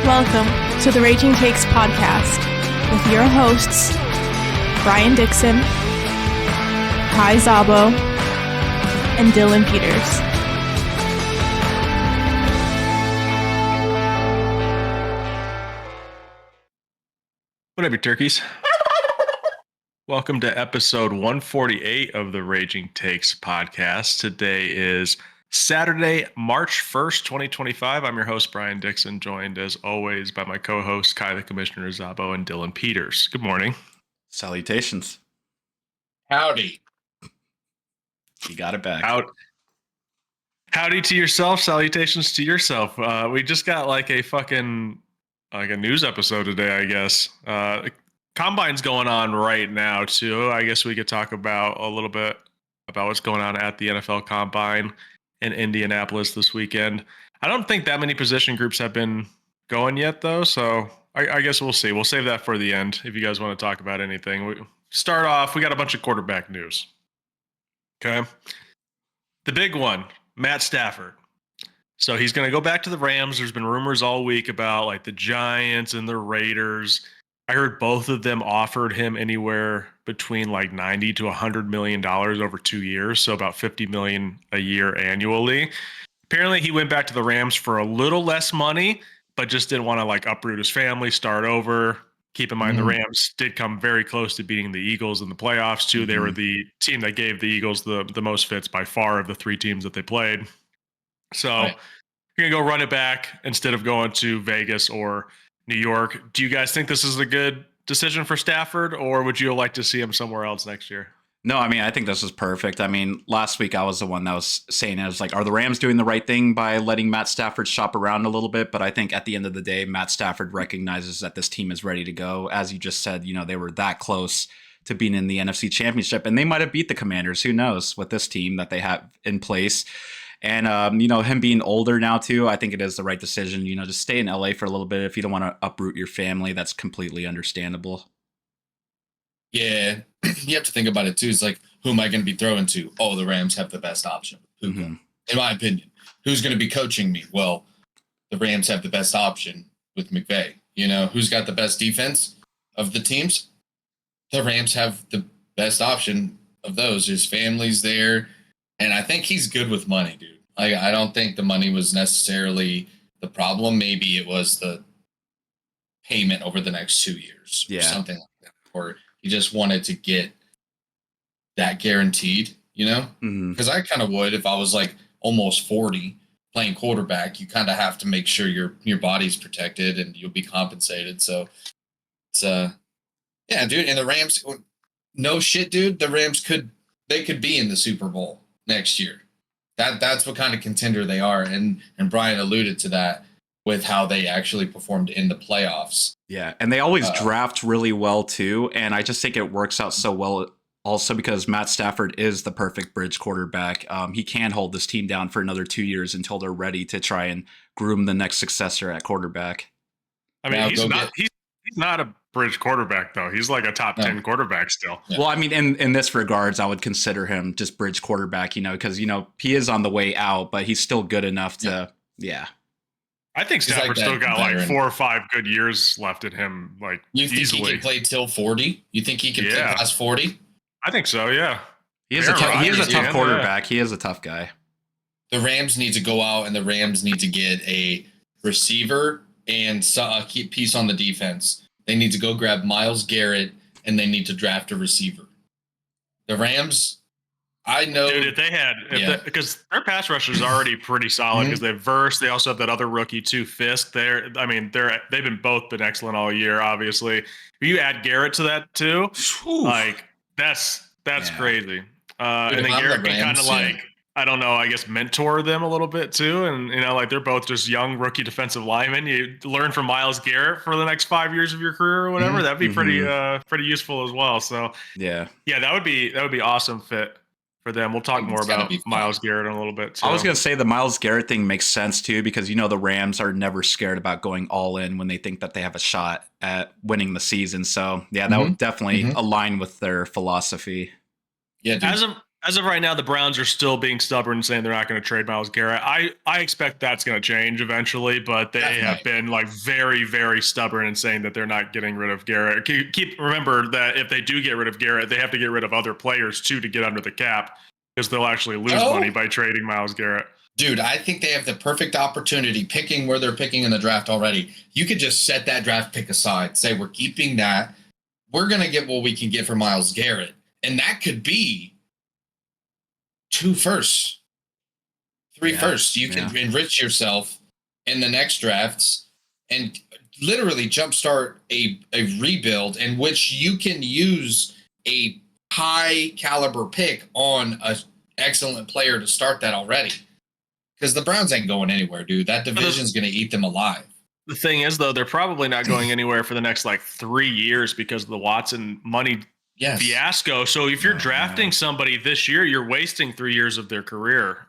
Welcome to the Raging Takes podcast with your hosts, Brian Dixon, Kai Zabo, and Dylan Peters. What up, you turkeys? Welcome to episode 148 of the Raging Takes podcast. Today is Saturday, March 1st, 2025. I'm your host, Brian Dixon, joined as always by my co-hosts, Kai the Commissioner Zabo and Dylan Peters. Good morning. Salutations. Howdy. You got it back. Howdy to yourself. Salutations to yourself. We just got like a news episode today, I guess. Combine's going on right now, too. I guess we could talk about a little bit about what's going on at the NFL Combine in Indianapolis this weekend. I don't think that many position groups have been going yet, though, so I guess we'll see. We'll save that for the end if you guys want to talk about anything. We start off, we got a bunch of quarterback news. Okay? The big one, Matt Stafford. So he's going to go back to the Rams. There's been rumors all week about like the Giants and the Raiders. I heard both of them offered him anywhere between like $90 to $100 million over 2 years, so about $50 million a year annually. Apparently, he went back to the Rams for a little less money, but just didn't want to like uproot his family, start over. Keep in mind, the Rams did come very close to beating the Eagles in the playoffs, too. They were the team that gave the Eagles the most fits by far of the three teams that they played. So you're going to go run it back instead of going to Vegas or New York. Do you guys think this is a good decision for Stafford, or would you like to see him somewhere else next year? No, I mean, I think this is perfect. I mean, last week I was the one that was saying, I was like, are the Rams doing the right thing by letting Matt Stafford shop around a little bit? But I think at the end of the day, Matt Stafford recognizes that this team is ready to go. As you just said, they were that close to being in the NFC Championship, and they might have beat the Commanders. Who knows with this team that they have in place. And, him being older now, too, I think it is the right decision. Just stay in LA for a little bit. If you don't want to uproot your family, that's completely understandable. Yeah, you have to think about it, too. It's like, who am I going to be throwing to? Oh, the Rams have the best option. In my opinion. Who's going to be coaching me? Well, the Rams have the best option with McVay. Who's got the best defense of the teams? The Rams have the best option of those. His family's there. And I think he's good with money, dude. I don't think the money was necessarily the problem. Maybe it was the payment over the next 2 years or something like that. Or he just wanted to get that guaranteed, Because I kind of would if I was like almost 40 playing quarterback. You kind of have to make sure your body's protected and you'll be compensated. So it's yeah, dude. And the Rams, no shit, dude. The Rams could be in the Super Bowl next year. That's what kind of contender they are. And Brian alluded to that with how they actually performed in the playoffs. Yeah, and they always draft really well, too. And I just think it works out so well also because Matt Stafford is the perfect bridge quarterback. He can hold this team down for another 2 years until they're ready to try and groom the next successor at quarterback. I mean, he's not a bridge quarterback, though. He's like a top 10 quarterback still. Yeah. Well, I mean, in this regards, I would consider him just bridge quarterback, because, he is on the way out, but he's still good enough to, I think Stafford still got like 4 or 5 good years left in him, like you think easily. He can play till 40? You think he can play past 40? I think so, yeah. He is a tough quarterback. He is a tough guy. The Rams need to go out and the Rams need to get a receiver and a piece on the defense. They need to go grab Myles, Garrett, and they need to draft a receiver. The Rams, I know. Dude, because their pass rush is already pretty solid because they've Verse. They also have that other rookie too, Fisk. They've both been excellent all year. Obviously, if you add Garrett to that too, like that's crazy. And then Garrett can kind of like, I don't know, I guess mentor them a little bit too. And, they're both just young rookie defensive linemen. You learn from Myles Garrett for the next 5 years of your career or whatever. That'd be pretty useful as well. So yeah, that would be awesome fit for them. We'll talk more about Myles Garrett in a little bit too. I was going to say the Myles Garrett thing makes sense too, because, the Rams are never scared about going all in when they think that they have a shot at winning the season. So yeah, that would definitely align with their philosophy. Yeah, dude. As of right now, the Browns are still being stubborn, saying they're not going to trade Myles Garrett. I expect that's going to change eventually, but they have been like very, very stubborn in saying that they're not getting rid of Garrett. Remember that if they do get rid of Garrett, they have to get rid of other players too to get under the cap, because they'll actually lose money by trading Myles Garrett. Dude, I think they have the perfect opportunity picking where they're picking in the draft already. You could just set that draft pick aside, say we're keeping that. We're going to get what we can get for Myles Garrett, and that could be 2 firsts, 3 firsts. You can enrich yourself in the next drafts and literally jumpstart a rebuild in which you can use a high caliber pick on an excellent player to start that already. Because the Browns ain't going anywhere, dude. That division's going to eat them alive. The thing is, though, they're probably not going anywhere for the next 3 years because of the Watson money fiasco. So if you're drafting somebody this year, you're wasting 3 years of their career.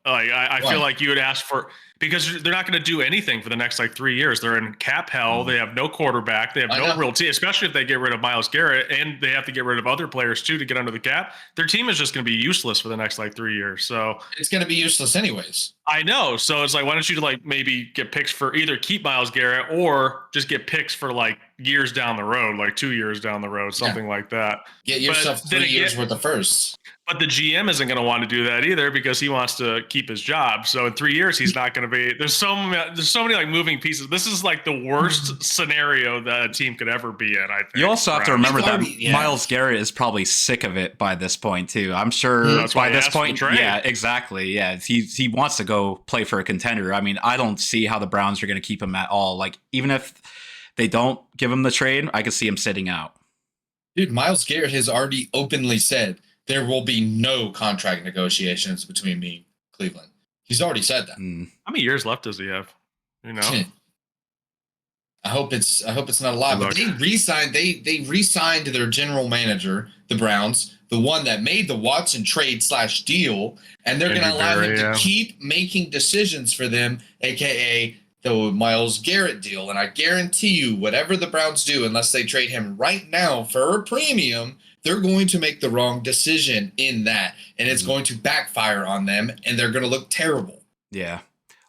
I feel like you would ask for, because they're not going to do anything for the next 3 years. They're in cap hell. They have no quarterback. They have no real team, especially if they get rid of Myles Garrett, and they have to get rid of other players too to get under the cap. Their team is just going to be useless for the next 3 years. So it's going to be useless anyways. I know. So it's why don't you maybe get picks for either keep Myles Garrett or just get picks for years down the road, 2 years down the road, something like that. Get yourself 3 years worth of firsts. But the GM isn't going to want to do that either because he wants to keep his job. So in 3 years, he's not going to be. There's so many moving pieces. This is the worst scenario that a team could ever be in. I think. You also have to remember that Myles Garrett is probably sick of it by this point too. I'm sure by this point, yeah, exactly, yeah. He wants to go play for a contender. I mean, I don't see how the Browns are going to keep him at all. Even if they don't give him the trade, I could see him sitting out. Dude, Myles Garrett has already openly said there will be no contract negotiations between me and Cleveland. He's already said that. How many years left does he have? I hope it's not a lot. But they re-signed their general manager, the Browns, the one that made the Watson trade / deal, and they're going to allow him to keep making decisions for them, aka the Myles Garrett deal. And I guarantee you, whatever the Browns do, unless they trade him right now for a premium, they're going to make the wrong decision in that, and it's going to backfire on them, and they're going to look terrible. Yeah.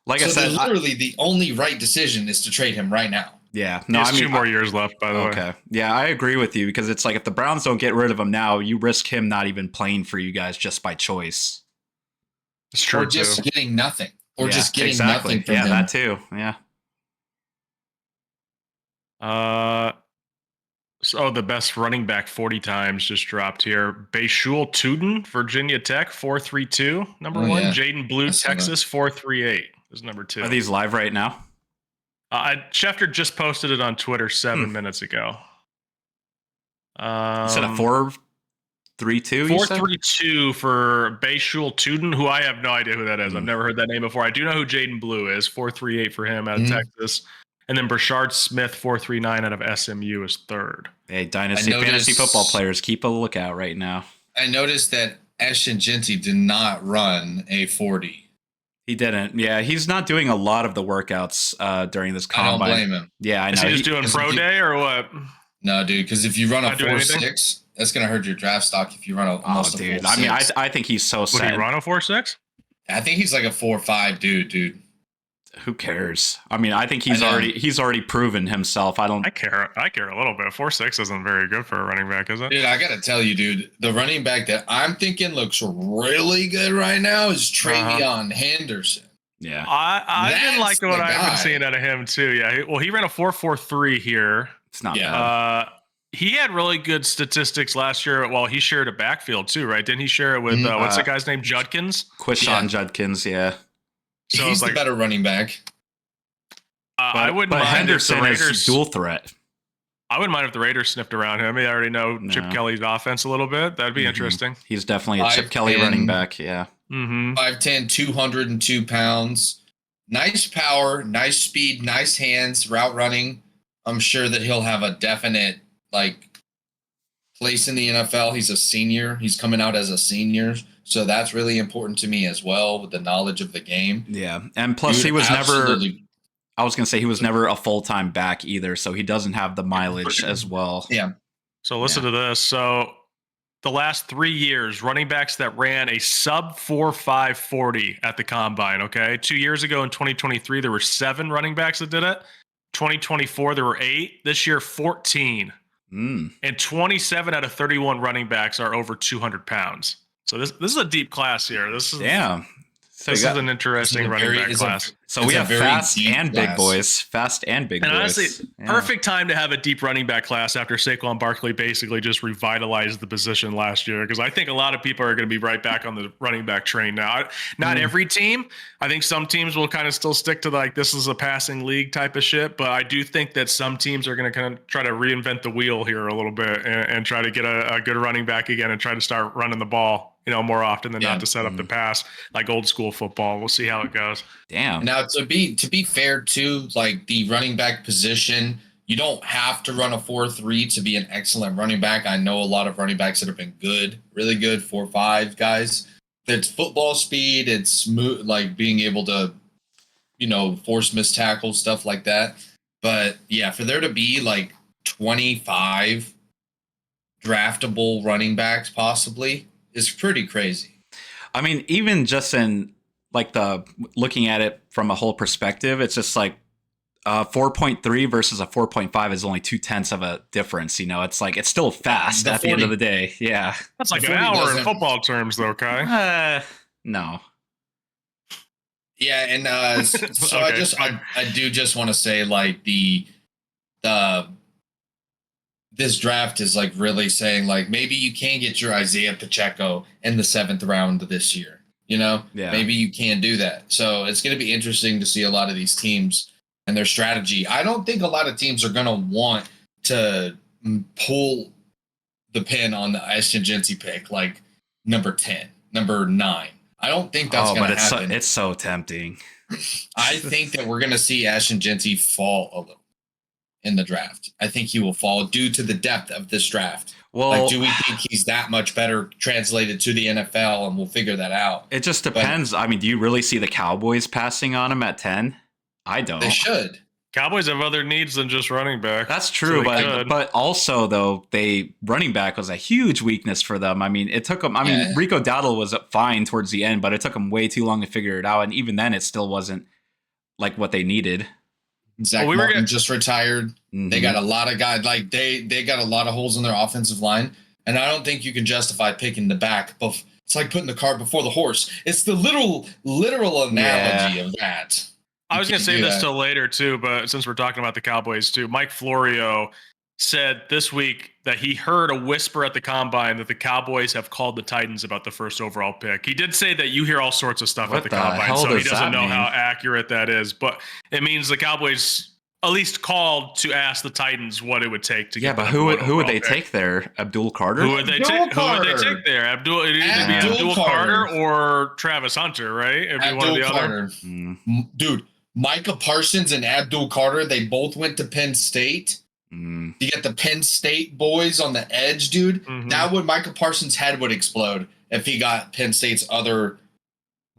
I said, literally the only right decision is to trade him right now. Yeah. No, I mean, 2 more years left, by the way. Okay. Yeah, I agree with you because it's if the Browns don't get rid of him now, you risk him not even playing for you guys just by choice. It's true, or just getting nothing. Or just getting exactly. nothing from him. Yeah, that too. Yeah. So the best running back 40 times just dropped here. Bayshul Tuden, Virginia Tech, 432, number 1. Yeah. Jaden Blue, Texas, 438 is number 2. Are these live right now? Schefter just posted it on Twitter 7 minutes ago. You said a 432? 432 for Bayshul Tuden, who I have no idea who that is. I've never heard that name before. I do know who Jaden Blue is. 438 for him out of Texas. And then Brashard Smith, 439 out of SMU is 3rd. Hey, Dynasty fantasy football players, keep a lookout right now. I noticed that Ashton Genty did not run a 40. He didn't. Yeah, he's not doing a lot of the workouts during this combine. I don't blame him. Yeah, I know. Is he just doing pro day or what? No, dude, because if you run a 4.6, that's going to hurt your draft stock if you run almost a 4.6. I mean, I think he's so set. Would he run a 4.6? I think he's like a 4.5 dude. Who cares? I mean, I think he's already proven himself. I care a little bit. 4.6 isn't very good for a running back, is it? Dude, I gotta tell you, dude, the running back that I'm thinking looks really good right now is Travion Henderson. Yeah, I've been liking what I've been seeing out of him too. Yeah, well, he ran a 4.43 here. It's not bad. He had really good statistics last year. Well, he shared a backfield too, right? Didn't he share it with what's the guy's name? Judkins. Quishon Judkins. Yeah. So he's the better running back. I wouldn't mind Henderson if the Raiders is dual threat. I wouldn't mind if the Raiders sniffed around him. They already know Chip Kelly's offense a little bit. That'd be interesting. He's definitely a Chip Kelly running back. Yeah. 5'10", 202 pounds. Nice power, nice speed, nice hands, route running. I'm sure that he'll have a definite place in the NFL. He's a senior. He's coming out as a senior. So that's really important to me as well with the knowledge of the game. Yeah. And plus he was never a full-time back either. So he doesn't have the mileage as well. Yeah. So listen to this. So the last 3 years, running backs that ran a sub 4.5 40 at the combine. Okay. 2 years ago in 2023, there were 7 running backs that did it. 2024, there were 8. This year, 14. And 27 out of 31 running backs are over 200 pounds. So this is a deep class here. This is Damn. So this is an interesting running back class. So we have fast and big boys. Fast and big boys. And honestly, perfect time to have a deep running back class after Saquon Barkley basically just revitalized the position last year. Because I think a lot of people are going to be right back on the running back train now. Not every team. I think some teams will kind of still stick to like this is a passing league type of shit. But I do think that some teams are going to kind of try to reinvent the wheel here a little bit and try to get a good running back again and try to start running the ball, more often than not to set up the pass, like old school football. We'll see how it goes. Damn. Now, to be fair to like the running back position, you don't have to run a 4.3 to be an excellent running back. I know a lot of running backs that have been good, really good 4.5 guys. It's football speed. It's smooth, like being able to, force missed tackles, stuff like that. But yeah, for there to be like 25 draftable running backs possibly is pretty crazy. I mean, even just in like looking at it from a whole perspective, it's just like 4.3 versus a 4.5 is only 0.2 of a difference. It's like it's still fast at the end of the day. Yeah, that's like an hour in football terms, though, Kai. No. Yeah, and so okay. I do just want to say like the this draft is like really saying like maybe you can get your Isaiah Pacheco in the 7th round this year. Maybe you can do that. So it's going to be interesting to see a lot of these teams and their strategy. I don't think a lot of teams are going to want to pull the pin on the Ashton-Jeanty pick, like number 10, number 9. I don't think that's going to happen. It's so tempting. I think that we're going to see Ashton-Jeanty fall a little in the draft. I think he will fall due to the depth of this draft. Well, do we think he's that much better translated to the NFL, and we'll figure that out? It just depends. I mean, do you really see the Cowboys passing on him at 10? I don't. They should. Cowboys have other needs than just running back. That's true, so but also though running back was a huge weakness for them. I mean, it took them. I mean, Rico Dowdle was fine towards the end, but it took them way too long to figure it out, and even then, it still wasn't like what they needed. Zach Martin just retired. Mm-hmm. They got a lot of guys. Like they got a lot of holes in their offensive line, and I don't think you can justify picking the back. But it's like putting the cart before the horse. It's the literal analogy of that. I was going to say this till later too, but since we're talking about the Cowboys too, Mike Florio said this week that he heard a whisper at the combine that the Cowboys have called the Titans about the first overall pick. He did say that you hear all sorts of stuff at the combine, so he doesn't know how accurate that is, but it means the Cowboys at least called to ask the Titans what it would take to get. Yeah, but who would they take there? Abdul Carter? Who would they take there? Abdul, it'd either be Abdul Carter or Travis Hunter, right? It'd be one or the other. Dude, Micah Parsons and Abdul Carter, they both went to Penn State. You get the Penn State boys on the edge, dude. That would Micah Parsons' head would explode if he got Penn State's other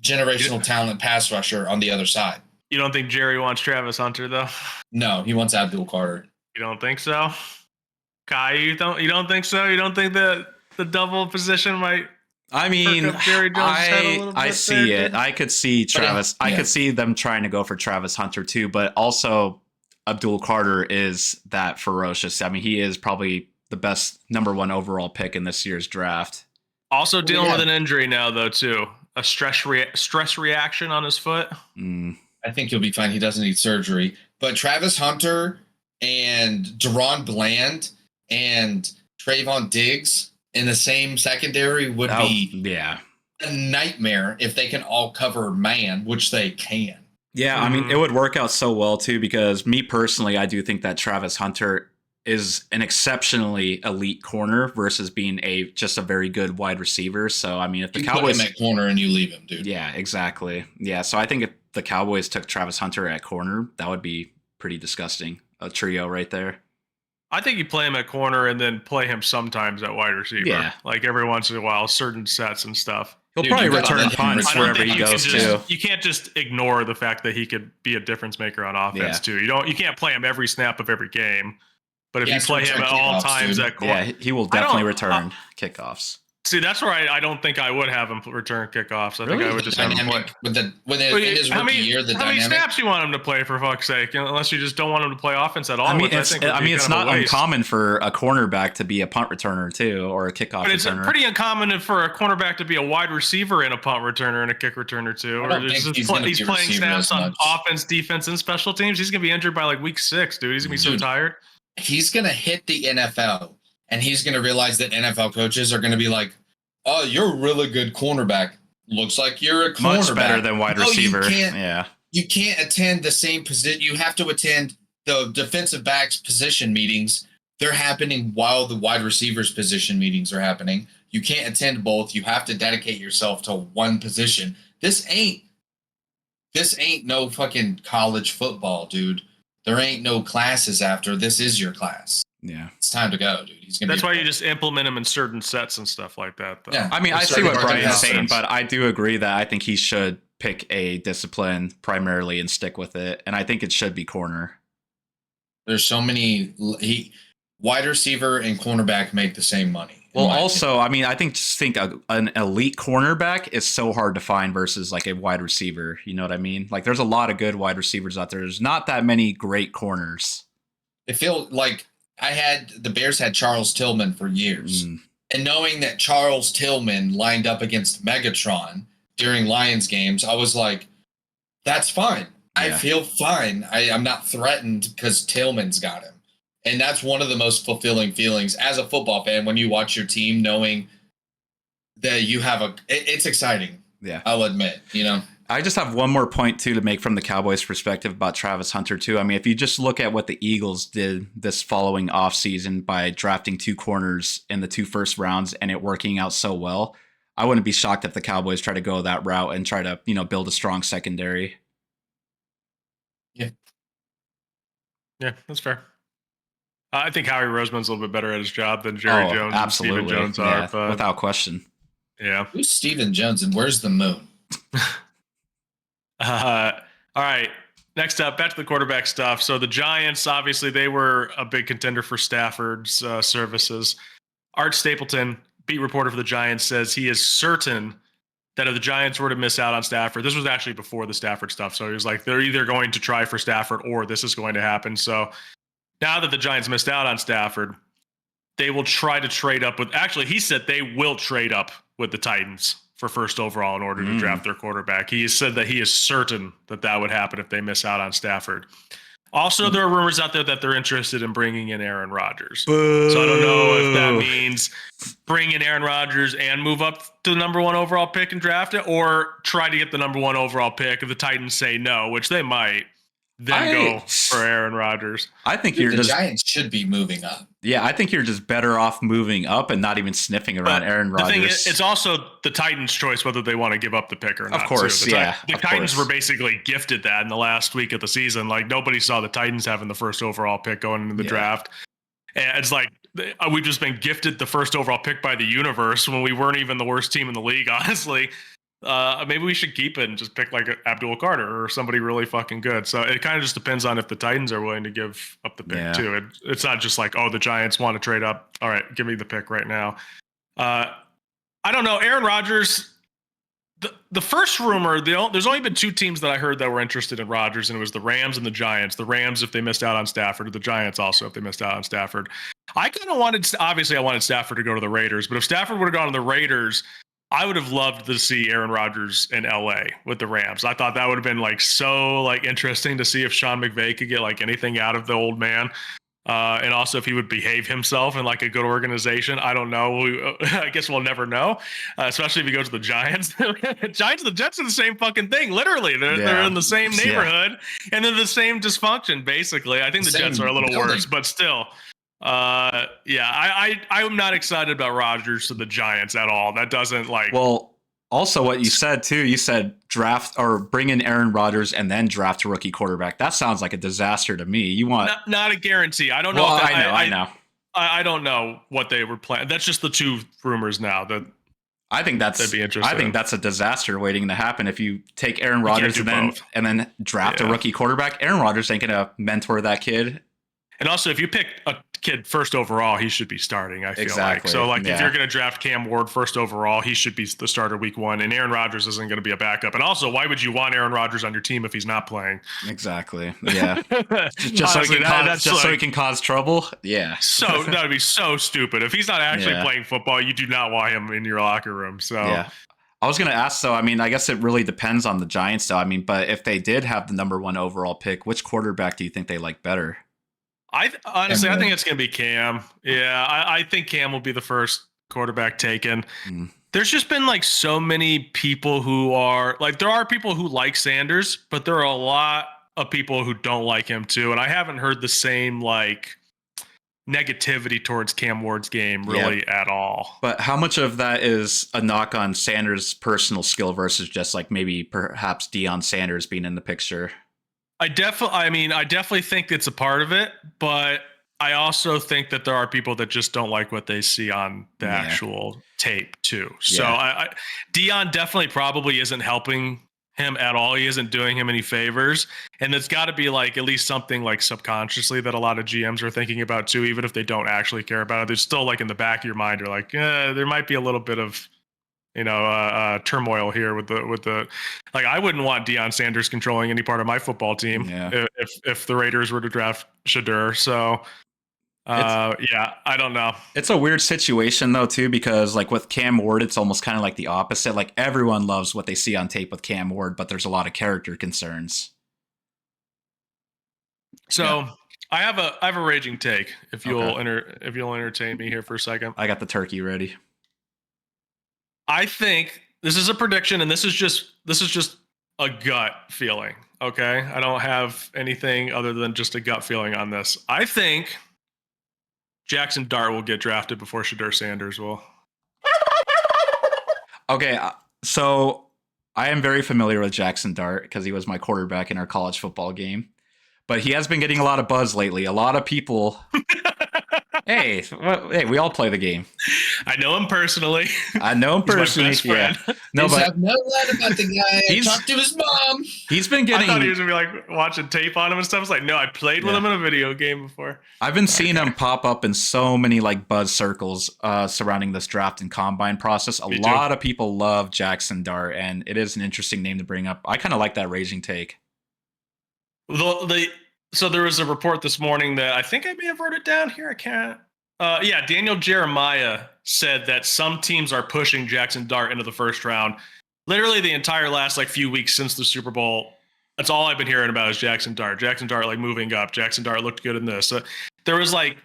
generational talent pass rusher on the other side. You don't think Jerry wants Travis Hunter though? No, he wants Abdul Carter. You don't think so? Kai, you don't think so? You don't think that the double position might? I mean, I see it. I could see Travis. I could see them trying to go for Travis Hunter too, but also Abdul Carter is that ferocious. I mean, he is probably the best number 1 overall pick in this year's draft. Also dealing with an injury now, though, too. A stress reaction on his foot. I think he'll be fine. He doesn't need surgery. But Travis Hunter and Deron Bland and Trayvon Diggs in the same secondary would be a nightmare if they can all cover man, which they can. Yeah, I mean, it would work out so well, too, because me personally, I do think that Travis Hunter is an exceptionally elite corner versus being just a very good wide receiver. So, I mean, if the Cowboys put him at corner and you leave him, dude. Yeah, exactly. Yeah, so I think if the Cowboys took Travis Hunter at corner, that would be pretty disgusting. A trio right there. I think you play him at corner and then play him sometimes at wide receiver. Yeah. Like every once in a while, certain sets and stuff. He'll probably return punts wherever he goes to. You can't just ignore the fact that he could be a difference maker on offense too. You can't play him every snap of every game. But if you play him at all times at corner, yeah, he will definitely return kickoffs. See, that's where I don't think I would have him return kickoffs. I think I would just have him play. In his rookie year, how many snaps you want him to play, for fuck's sake? Unless you just don't want him to play offense at all. I mean, it's not uncommon for a cornerback to be a punt returner too, or a kickoff but it's returner. Pretty uncommon for a cornerback to be a wide receiver and a punt returner and a kick returner too. Or he's playing snaps on offense, defense, and special teams. He's gonna be injured by like week 6, dude. He's gonna be so tired. He's gonna hit the NFL, and he's gonna realize that NFL coaches are gonna be like, "Oh, you're a really good cornerback. Looks like you're a cornerback. Much better than wide receiver." You can't attend the same position. You have to attend the defensive backs position meetings. They're happening while the wide receivers position meetings are happening. You can't attend both. You have to dedicate yourself to one position. This ain't no fucking college football, dude. There ain't no classes after. This is your class. Yeah. It's time to go, dude. That's why you just implement him in certain sets and stuff like that, though. Yeah. I mean, I see what Brian's saying, but I do agree that I think he should pick a discipline primarily and stick with it. And I think it should be corner. There's so many wide receiver and cornerback make the same money. Well, also, I mean, I think an elite cornerback is so hard to find versus like a wide receiver. You know what I mean? Like, there's a lot of good wide receivers out there. There's not that many great corners. It feels like the Bears had Charles Tillman for years. And knowing that Charles Tillman lined up against Megatron during Lions games, I was like, that's fine. Yeah. I feel fine. I'm not threatened because Tillman's got him. And that's one of the most fulfilling feelings as a football fan when you watch your team knowing that you have it's exciting. Yeah. I'll admit, you know. I just have one more point, too, to make from the Cowboys' perspective about Travis Hunter, too. I mean, if you just look at what the Eagles did this following offseason by drafting 2 corners in the 2 first rounds and it working out so well, I wouldn't be shocked if the Cowboys try to go that route and try to, build a strong secondary. Yeah. Yeah, that's fair. I think Howie Roseman's a little bit better at his job than Jerry Jones and Stephen Jones are. But without question. Yeah. Who's Stephen Jones and where's the moon? All right. Next up, back to the quarterback stuff. So the Giants, obviously, they were a big contender for Stafford's services. Art Stapleton, beat reporter for the Giants, says he is certain that if the Giants were to miss out on Stafford, this was actually before the Stafford stuff. So he was like, they're either going to try for Stafford or this is going to happen. So now that the Giants missed out on Stafford, they will try to trade up with, actually, he said they will trade up with the Titans for first overall in order to draft their quarterback. He said that he is certain that that would happen if they miss out on Stafford. Also, there are rumors out there that they're interested in bringing in Aaron Rodgers. Boo. So I don't know if that means bring in Aaron Rodgers and move up to the number 1 overall pick and draft it, or try to get the number 1 overall pick if the Titans say no, which they might. Then go for Aaron Rodgers. I think the Giants should be moving up. Yeah, I think you're just better off moving up and not even sniffing around Aaron Rodgers. The thing is, it's also the Titans' choice whether they want to give up the pick or not. Of course, The Titans were basically gifted that in the last week of the season. Like, nobody saw the Titans having the first overall pick going into the draft. And it's like, we've just been gifted the first overall pick by the universe when we weren't even the worst team in the league, honestly. Maybe we should keep it and just pick like Abdul Carter or somebody really fucking good. So it kind of just depends on if the Titans are willing to give up the pick too. It's not just like, oh, the Giants want to trade up. All right, give me the pick right now. I don't know. Aaron Rodgers, the first rumor, there's only been 2 teams that I heard that were interested in Rodgers, and it was the Rams and the Giants. The Rams if they missed out on Stafford, or the Giants also if they missed out on Stafford. I kind of wanted Stafford to go to the Raiders, but if Stafford would have gone to the Raiders, I would have loved to see Aaron Rodgers in LA with the Rams. I thought that would have been like so like interesting to see if Sean McVay could get like anything out of the old man. And also if he would behave himself in like a good organization. I don't know. I guess we'll never know, especially if he goes to the Giants. Giants and the Jets are the same fucking thing. Literally, they're in the same neighborhood and they're the same dysfunction, basically. I think the Jets are a little worse, but still. I'm not excited about Rodgers to the Giants at all. That doesn't like. Well, also what you said too. You said draft or bring in Aaron Rodgers and then draft a rookie quarterback. That sounds like a disaster to me. You want not a guarantee. I don't know. Well, if I know. I don't know what they were planning. That's just the 2 rumors now. That'd be interesting. I think that's a disaster waiting to happen if you take Aaron Rodgers and then draft a rookie quarterback. Aaron Rodgers ain't gonna mentor that kid. And also, if you pick kid first overall, he should be starting, I feel Exactly. like. So, like, Yeah. if you're going to draft Cam Ward first overall, he should be the starter week 1. And Aaron Rodgers isn't going to be a backup. And also, why would you want Aaron Rodgers on your team if he's not playing? Exactly. Yeah. just Honestly, so he can cause trouble. Yeah. So that would be so stupid. If he's not actually Yeah. playing football, you do not want him in your locker room. So Yeah. I was going to ask, though, I mean, I guess it really depends on the Giants, though. I mean, but if they did have the number 1 overall pick, which quarterback do you think they like better? Honestly, I think it's going to be Cam. Yeah, I think Cam will be the first quarterback taken. There's just been like so many people who are like, there are people who like Sanders, but there are a lot of people who don't like him too. And I haven't heard the same like negativity towards Cam Ward's game really at all. But how much of that is a knock on Sanders' personal skill versus just like maybe perhaps Deion Sanders being in the picture? I definitely think it's a part of it, but I also think that there are people that just don't like what they see on the actual tape too. So Deion definitely probably isn't helping him at all. He isn't doing him any favors. And it's got to be like at least something like subconsciously that a lot of GMs are thinking about too, even if they don't actually care about it. There's still like in the back of your mind, you're like, there might be a little bit of, turmoil here with the like, I wouldn't want Deion Sanders controlling any part of my football team if the Raiders were to draft Shakir. So I don't know. It's a weird situation though too, because like with Cam Ward, it's almost kind of like the opposite. Like everyone loves what they see on tape with Cam Ward, but there's a lot of character concerns. So I have a raging take. If you'll entertain me here for a second. I got the turkey ready. I think this is a prediction, and this is just a gut feeling. Okay, I don't have anything other than just a gut feeling on this. I think Jackson Dart will get drafted before Shakir Sanders will. Okay, so I am very familiar with Jackson Dart because he was my quarterback in our college football game. But he has been getting a lot of buzz lately. A lot of people. Hey, we all play the game. I know him personally. I know him personally. He's my best friend. No, but I've never read about the guy. I talked to his mom. He's been getting. I thought he was gonna be like watching tape on him and stuff. I was like, no, I played with him in a video game before. I've been seeing him pop up in so many like buzz circles surrounding this draft and combine process. A lot of people love Jackson Dart, and it is an interesting name to bring up. I kind of like that raging take. So there was a report this morning that I think I may have wrote it down here. I can't. Daniel Jeremiah said that some teams are pushing Jackson Dart into the first round. Literally the entire last like few weeks since the Super Bowl, that's all I've been hearing about is Jackson Dart. Jackson Dart like moving up. Jackson Dart looked good in this. There was like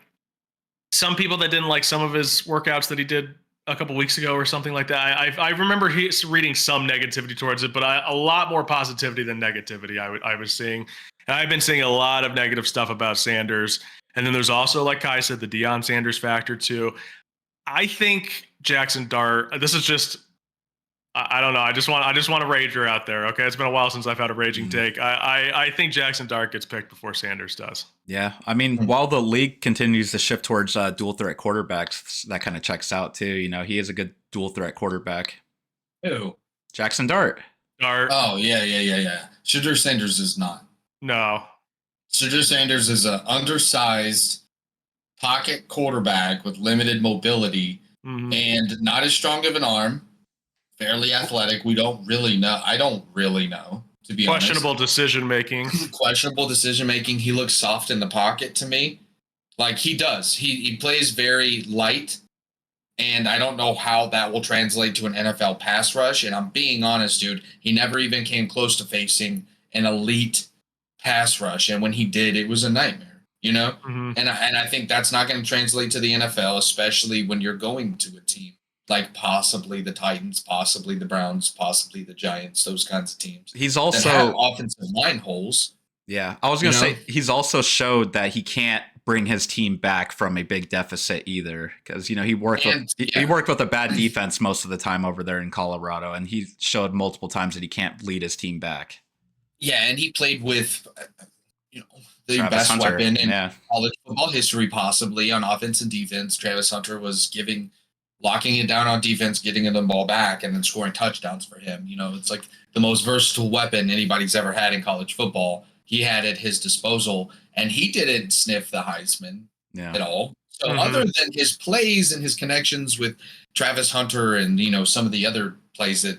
some people that didn't like some of his workouts that he did a couple weeks ago or something like that. I remember reading some negativity towards it, but a lot more positivity than negativity I was seeing. And I've been seeing a lot of negative stuff about Sanders. And then there's also, like Kai said, the Deion Sanders factor too. I think Jackson Dart, this is just, I don't know. I just want a rager out there. Okay. It's been a while since I've had a raging take. I think Jackson Dart gets picked before Sanders does. Yeah. I mean, while the league continues to shift towards dual threat quarterbacks, that kind of checks out too. You know, he is a good dual threat quarterback. Who? Jackson Dart. Oh, yeah. Shakir Sanders is not. No. Shakir Sanders is an undersized pocket quarterback with limited mobility and not as strong of an arm. Fairly athletic. We don't really know. I don't really know, to be honest. Questionable decision making. Questionable decision making. He looks soft in the pocket to me. Like he does. He plays very light. And I don't know how that will translate to an NFL pass rush. And I'm being honest, dude. He never even came close to facing an elite pass rush, and when he did, it was a nightmare, you know. And I think that's not going to translate to the NFL, especially when you're going to a team like possibly the Titans, possibly the Browns, possibly the Giants, those kinds of teams. He's also that have offensive line holes. Yeah, I was going to say he's also showed that he can't bring his team back from a big deficit either, because he worked with a bad defense most of the time over there in Colorado, and he showed multiple times that he can't lead his team back. Yeah, and he played with, the Travis best Hunter. weapon in college football history, possibly on offense and defense. Travis Hunter was locking it down on defense, getting the ball back, and then scoring touchdowns for him. It's like the most versatile weapon anybody's ever had in college football. He had at his disposal, and he didn't sniff the Heisman. at all. So other than his plays and his connections with Travis Hunter and, some of the other plays that,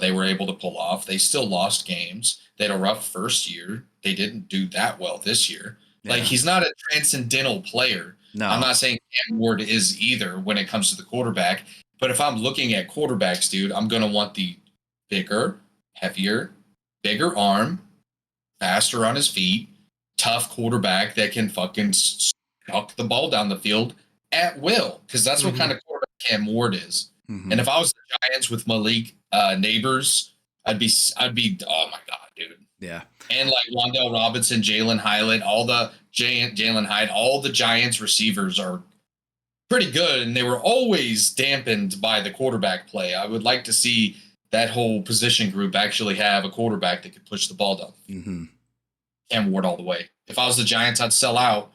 they were able to pull off, they still lost games. They had a rough first year. They didn't do that well this year. Yeah. Like, he's not a transcendental player. No. I'm not saying Cam Ward is either when it comes to the quarterback. But if I'm looking at quarterbacks, dude, I'm going to want the bigger, heavier, bigger arm, faster on his feet, tough quarterback that can fucking chuck the ball down the field at will, because that's what kind of quarterback Cam Ward is. And if I was the Giants with Malik Neighbors, I'd be, oh my God, dude. Yeah. And like Wandale Robinson, Jalen Hyde, all the Giants receivers are pretty good, and they were always dampened by the quarterback play. I would like to see that whole position group actually have a quarterback that could push the ball down. Cam Ward all the way. If I was the Giants, I'd sell out.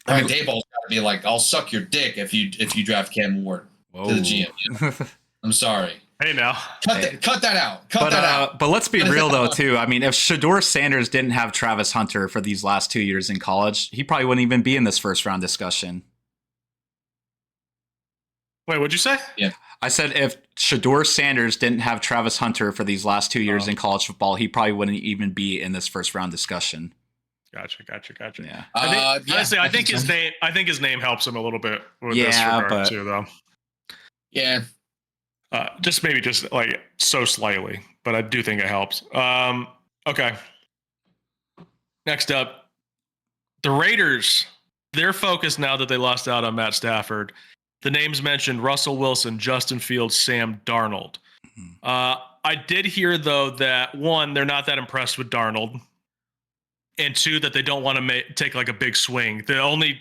Brian Daboll's got to be like, I'll suck your dick if you draft Cam Ward to the GM. I'm sorry. Hey, now. Cut that out. But let's be real, though, too. I mean, if Shador Sanders didn't have Travis Hunter for these last 2 years in college, he probably wouldn't even be in this first-round discussion. Wait, what'd you say? Yeah. I said if Shador Sanders didn't have Travis Hunter for these last 2 years in college football, he probably wouldn't even be in this first-round discussion. Gotcha. Yeah. Honestly, I think his name helps him a little bit with this regard too, though. Yeah. Just like so slightly, but I do think it helps. Okay. Next up, the Raiders. Their focus now that they lost out on Matt Stafford. The names mentioned: Russell Wilson, Justin Fields, Sam Darnold. I did hear though that one, they're not that impressed with Darnold, and two, that they don't want to take like a big swing. The only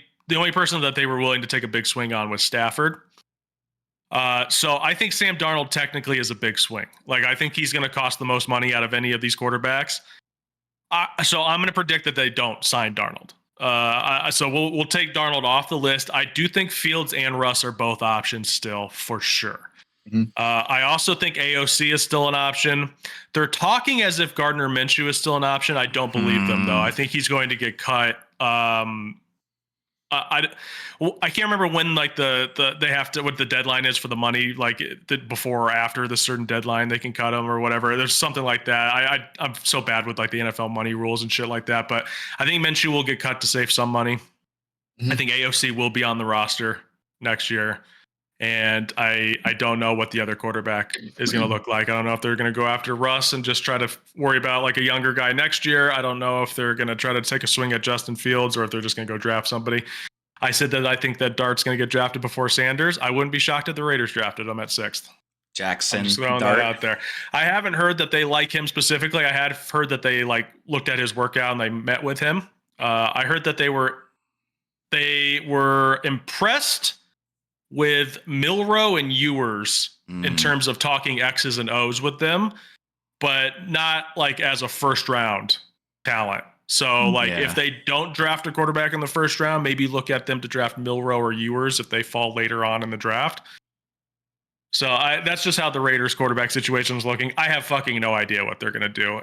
person that they were willing to take a big swing on was Stafford. So I think Sam Darnold technically is a big swing. Like, I think he's going to cost the most money out of any of these quarterbacks. So I'm going to predict that they don't sign Darnold. So we'll take Darnold off the list. I do think Fields and Russ are both options still, for sure. I also think AOC is still an option. They're talking as if Gardner Minshew is still an option. I don't believe them, though. I think he's going to get cut. I can't remember when like they have to, what the deadline is for the money, like before or after the certain deadline they can cut them or whatever. There's something like that. I'm so bad with like the NFL money rules and shit like that, but I think Minshew will get cut to save some money. I think AOC will be on the roster next year, and I don't know what the other quarterback is going to look like. I don't know if they're going to go after Russ and just try to worry about like a younger guy next year. I don't know if they're going to try to take a swing at Justin Fields or if they're just going to go draft somebody. I said that I think that Dart's going to get drafted before Sanders. I wouldn't be shocked if the Raiders drafted him at 6th. Jackson. I'm just throwing that out there. I haven't heard that they like him specifically. I had heard that they like looked at his workout and they met with him. I heard that they were impressed with Milroe and Ewers in terms of talking X's and O's with them, but not like as a first round talent. So if they don't draft a quarterback in the first round, maybe look at them to draft Milroe or Ewers if they fall later on in the draft. So that's just how the Raiders quarterback situation is looking. I have fucking no idea what they're going to do.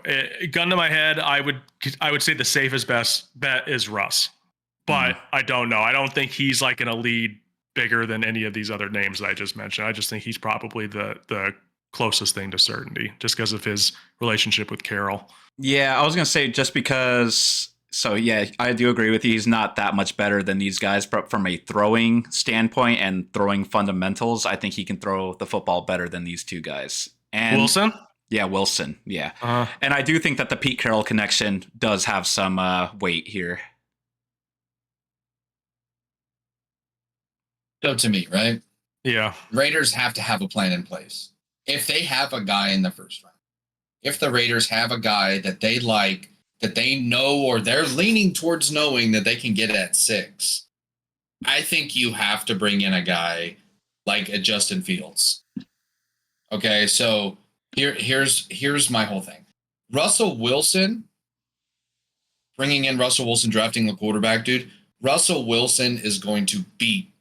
Gun to my head, I would say the safest best bet is Russ, but I don't know. I don't think he's like an elite bigger than any of these other names that I just mentioned. I just think he's probably the closest thing to certainty just because of his relationship with Carroll. Yeah, I was going to say just because. So, yeah, I do agree with you. He's not that much better than these guys. But from a throwing standpoint and throwing fundamentals, I think he can throw the football better than these two guys. And Wilson? Yeah, Wilson. Yeah. And I do think that the Pete Carroll connection does have some weight here. So to me, right? Yeah. Raiders have to have a plan in place. If they have a guy in the first round, if the Raiders have a guy that they like, that they know, or they're leaning towards knowing that they can get at 6, I think you have to bring in a guy like a Justin Fields. Okay, so here's my whole thing. Russell Wilson, bringing in Russell Wilson, drafting a quarterback, dude, Russell Wilson is going to beat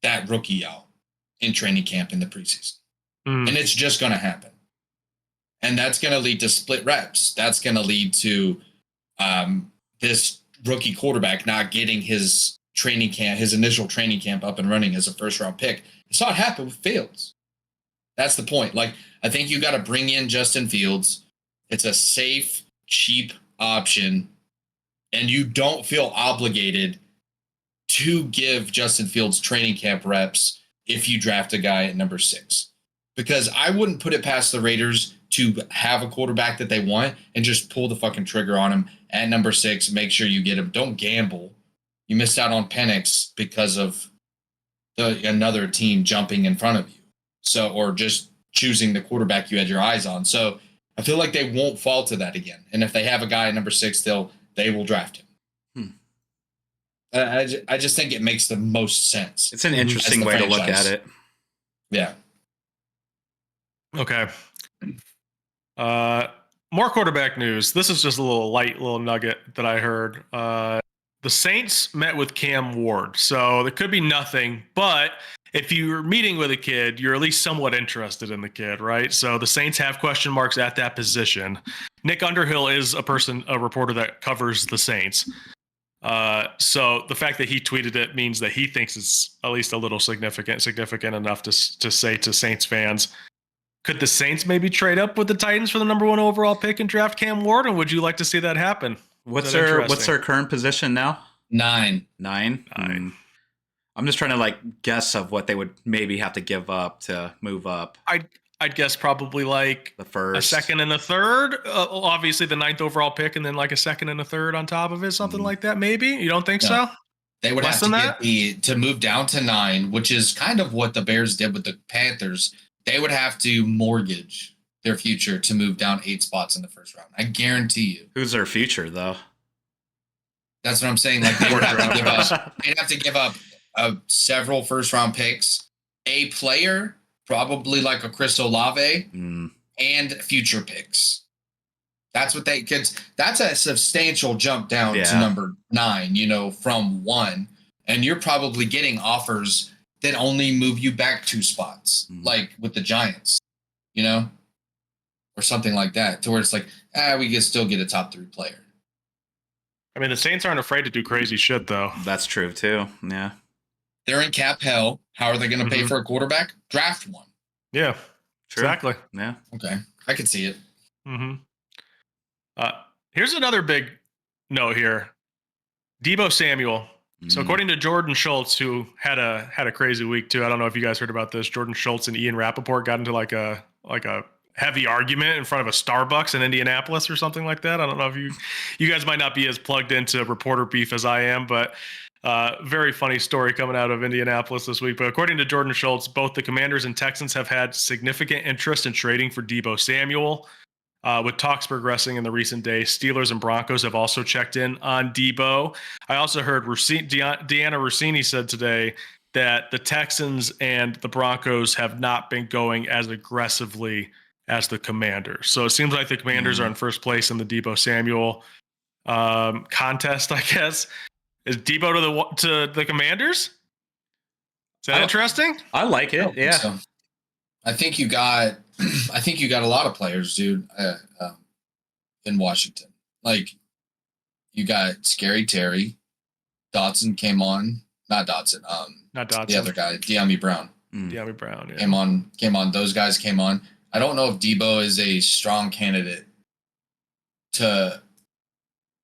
that rookie out in training camp in the preseason. And it's just going to happen. And that's going to lead to split reps. That's going to lead to this rookie quarterback not getting his training camp, his initial training camp up and running as a first round pick. I saw it happen with Fields. That's the point. Like, I think you got to bring in Justin Fields. It's a safe, cheap option, and you don't feel obligated to give Justin Fields training camp reps if you draft a guy at number 6. Because I wouldn't put it past the Raiders to have a quarterback that they want and just pull the fucking trigger on him at number 6. Make sure you get him. Don't gamble. You missed out on Penix because of another team jumping in front of you. So, or just choosing the quarterback you had your eyes on. So I feel like they won't fall to that again. And if they have a guy at number 6, they will draft him. I just think it makes the most sense. It's an interesting way to look at it. Yeah. Okay. More quarterback news. This is just a little nugget that I heard. The Saints met with Cam Ward. So there could be nothing, but if you're meeting with a kid, you're at least somewhat interested in the kid, right? So the Saints have question marks at that position. Nick Underhill is a reporter that covers the Saints. So the fact that he tweeted it means that he thinks it's at least a little significant enough to say to Saints fans, could the Saints maybe trade up with the Titans for the number 1 overall pick and draft Cam Ward? And would you like to see that happen? What's their current position now? 9. I'm just trying to guess of what they would maybe have to give up to move up. I'd guess probably the first, a second and a third. Obviously the 9th overall pick, and then a second and a third on top of it, something like that. Maybe you don't think so? They would have to to move down to 9, which is kind of what the Bears did with the Panthers. They would have to mortgage their future to move down 8 spots in the first round. I guarantee you. Who's their future though? That's what I'm saying. They would have to give up. They'd have to give up several first round picks, a player, probably like a Chris Olave, and future picks. That's what that's a substantial jump down to number 9, from 1. And you're probably getting offers that only move you back 2 spots, like with the Giants, or something like that, to where it's we can still get a top 3 player. I mean, the Saints aren't afraid to do crazy shit, though. That's true, too. Yeah. They're in cap hell. How are they going to pay for a quarterback? Draft one. Yeah, true. Exactly. Yeah. Okay. I can see it. Here's another big note here. Deebo Samuel. So according to Jordan Schultz, who had a crazy week too. I don't know if you guys heard about this. Jordan Schultz and Ian Rappaport got into a heavy argument in front of a Starbucks in Indianapolis or something like that. I don't know if you guys might not be as plugged into reporter beef as I am, but very funny story coming out of Indianapolis this week. But according to Jordan Schultz, both the Commanders and Texans have had significant interest in trading for Deebo Samuel. With talks progressing in the recent days, Steelers and Broncos have also checked in on Deebo. I also heard Deanna Rossini said today that the Texans and the Broncos have not been going as aggressively as the Commanders. So it seems like the Commanders are in first place in the Deebo Samuel contest, I guess. Is Deebo to the Commanders? Is that interesting? I like it. Yeah. So. I think you got a lot of players, dude, in Washington. You got Scary Terry, Dotson came on, not Dotson, not Dotson, the other guy, De'Ami Brown. De'Ami Brown, yeah. Came on. Those guys came on. I don't know if Deebo is a strong candidate to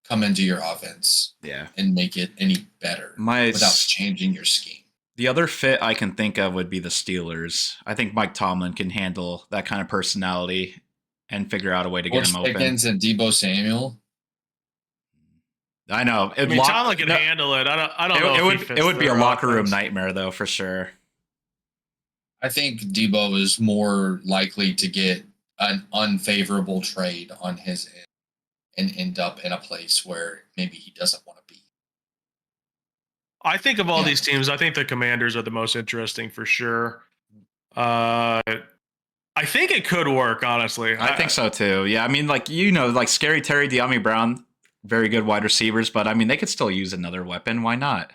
come into your offense, and make it any better without changing your scheme. The other fit I can think of would be the Steelers. I think Mike Tomlin can handle that kind of personality and figure out a way to get him open. Pickens and Deebo Samuel. I know. Tomlin can handle it. I don't know. It would be a locker room nightmare, though, for sure. I think Deebo is more likely to get an unfavorable trade on his end and end up in a place where maybe he doesn't want to be. I think of all these teams, I think the Commanders are the most interesting for sure. I think it could work, honestly. I think so too. Yeah, I mean, Scary Terry, De'Ami Brown, very good wide receivers, but I mean, they could still use another weapon. Why not?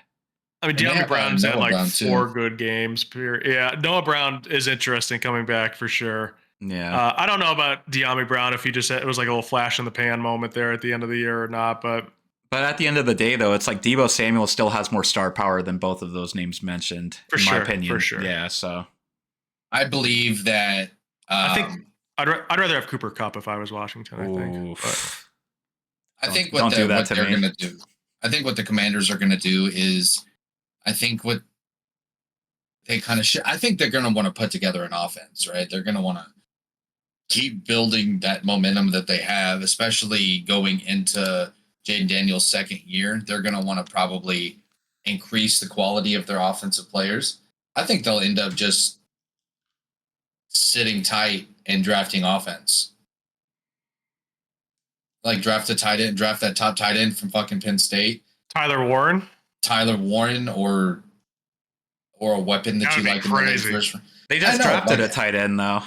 I mean, De'Ami Brown's had 4 good games. Yeah, Noah Brown is interesting coming back for sure. Yeah. I don't know about De'Ami Brown if it was like a little flash in the pan moment there at the end of the year or not, but But at the end of the day, though, it's like Deebo Samuel still has more star power than both of those names mentioned, in my opinion. For sure. Yeah, so. I believe that. I think I'd rather have Cooper Kupp if I was Washington, I think. I think what they're going to do. I think what the Commanders are going to do is, I think what they kind of I think they're going to want to put together an offense, right? They're going to want to keep building that momentum that they have, especially going into Jaden Daniels' second year. They're going to want to probably increase the quality of their offensive players. I think they'll end up just sitting tight and drafting offense. Like draft that top tight end from fucking Penn State. Tyler Warren, or a weapon that you like in the first. They just drafted a tight end though.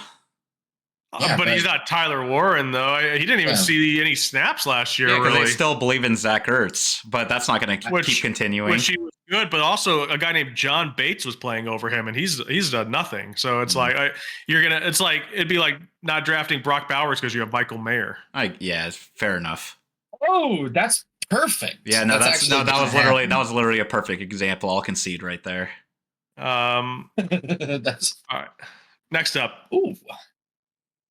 Yeah, but he's not Tyler Warren though. He didn't even see any snaps last year. Really, they still believe in Zach Ertz, but that's not going to keep continuing. Which he was good, but also a guy named John Bates was playing over him, and he's done nothing. So it's like it'd be like not drafting Brock Bowers because you have Michael Mayer. Yeah, fair enough. Oh, that's perfect. Yeah, no, that was literally a perfect example. I'll concede right there. That's all right. Next up,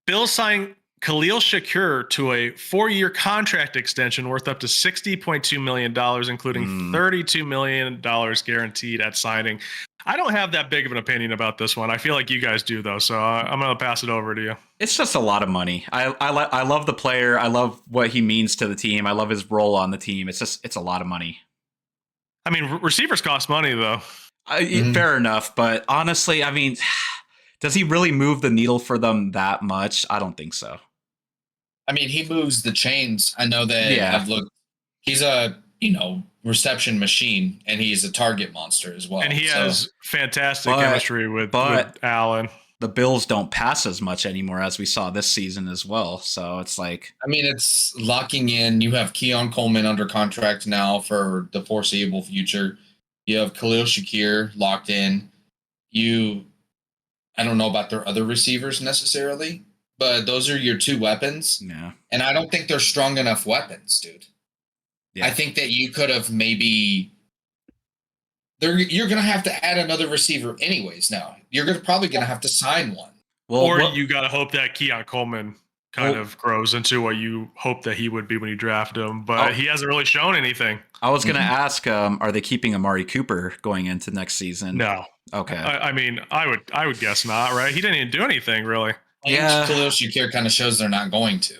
Bills signing Khalil Shakir to a 4-year contract extension worth up to $60.2 million, including $32 million guaranteed at signing. I don't have that big of an opinion about this one. I feel like you guys do, though, so I'm going to pass it over to you. It's just a lot of money. I love the player. I love what he means to the team. I love his role on the team. It's a lot of money. I mean, receivers cost money, though. Fair enough, but honestly, I mean, does he really move the needle for them that much? I don't think so. I mean, he moves the chains. I know that I've looked. He's a, reception machine, and he's a target monster as well. And he has fantastic chemistry with Allen. The Bills don't pass as much anymore as we saw this season as well. So it's like, I mean, it's locking in. You have Keon Coleman under contract now for the foreseeable future. You have Khalil Shakir locked in. I don't know about their other receivers necessarily, but those are your two weapons. Yeah. And I don't think they're strong enough weapons, dude. Yeah. I think that you could have maybe you're going to have to add another receiver anyways now. You're probably going to have to sign one. You got to hope that Keon Coleman kind of grows into what you hope that he would be when you draft him, but he hasn't really shown anything. I was going to ask, are they keeping Amari Cooper going into next season? No. Okay. I mean, I would guess not, right? He didn't even do anything really. Yeah. Khalil Shakir kind of shows they're not going to.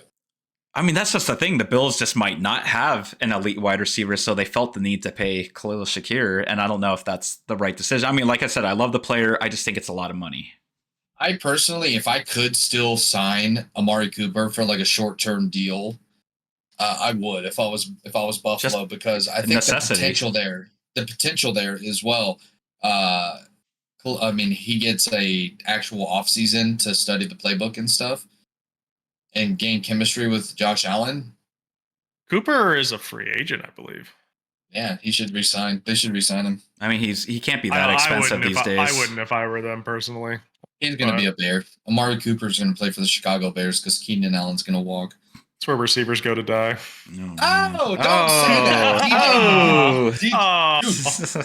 I mean, that's just the thing. The Bills just might not have an elite wide receiver, so they felt the need to pay Khalil Shakir, and I don't know if that's the right decision. I mean, like I said, I love the player. I just think it's a lot of money. I personally, if I could still sign Amari Cooper for like a short-term deal, I would if I was Buffalo, because I think the potential there as well. I mean, he gets a actual offseason to study the playbook and stuff and gain chemistry with Josh Allen. Cooper is a free agent, I believe. Yeah, he should resign. They should resign him. I mean, he can't be that expensive these days. I wouldn't if I were them personally. He's going to be a Bear. Amari Cooper's going to play for the Chicago Bears because Keenan Allen's going to walk. That's where receivers go to die. Don't say that.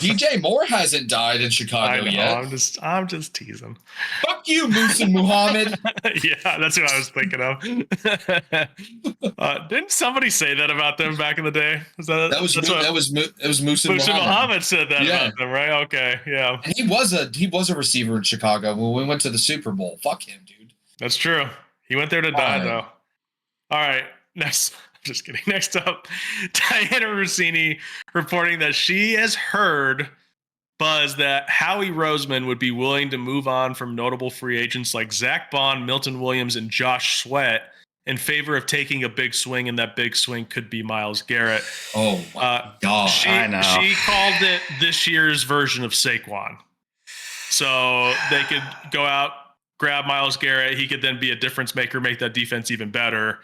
DJ Moore hasn't died in Chicago yet. I'm just teasing. Fuck you, Musa Muhammad. Yeah, that's what I was thinking of. Didn't somebody say that about them back in the day? That was Musa Muhammad said that about them, right? Okay, yeah. And he was a receiver in Chicago when we went to the Super Bowl. Fuck him, dude. That's true. He went there to die, though. All right, next. I'm just kidding. Next up, Diana Rossini reporting that she has heard buzz that Howie Roseman would be willing to move on from notable free agents like Zach Bond, Milton Williams, and Josh Sweat in favor of taking a big swing, and that big swing could be Myles Garrett. Oh, my God. I know. She called it this year's version of Saquon. So they could go out, grab Myles Garrett. He could then be a difference maker, make that defense even better.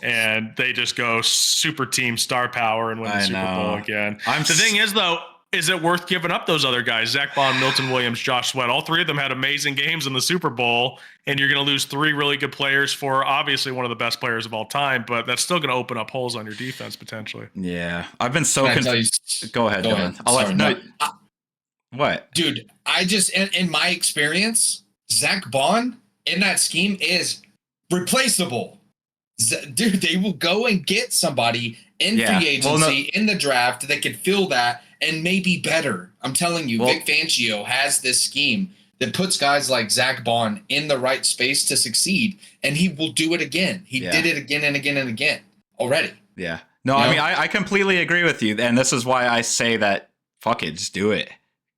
And they just go super team star power and win the Super Bowl again. The thing is, though, is it worth giving up those other guys? Zach Bond, Milton Williams, Josh Sweat. All three of them had amazing games in the Super Bowl, and you're going to lose three really good players for obviously one of the best players of all time, but that's still going to open up holes on your defense potentially. Yeah. I've been so Can I tell confused. Go ahead, Dylan. Sorry, What? Dude, I just, in my experience, Zach Bond in that scheme is replaceable. Dude, they will go and get somebody in free agency, in the draft that can fill that and maybe better. I'm telling you, Vic Fangio has this scheme that puts guys like Zach Bond in the right space to succeed, and he will do it again. He did it again and again and again already. Yeah. No, I mean, I completely agree with you, and this is why I say that, fuck it, just do it.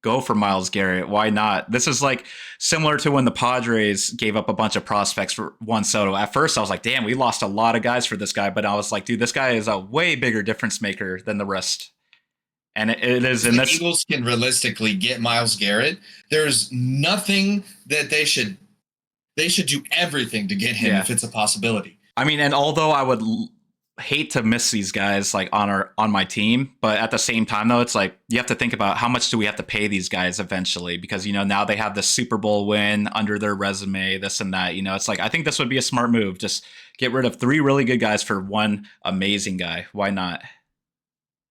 Go for Myles Garrett. Why not? This is like similar to when the Padres gave up a bunch of prospects for Juan Soto. At first, I was like, damn, we lost a lot of guys for this guy. But I was like, dude, this guy is a way bigger difference maker than the rest. And it is. And the Eagles can realistically get Myles Garrett. There's nothing that they should do everything to get him if it's a possibility. I mean, and although I would hate to miss these guys like on my team, but at the same time though, it's like you have to think about how much do we have to pay these guys eventually, because now they have the Super Bowl win under their resume, this and that. It's like I think this would be a smart move. Just get rid of three really good guys for one amazing guy. Why not?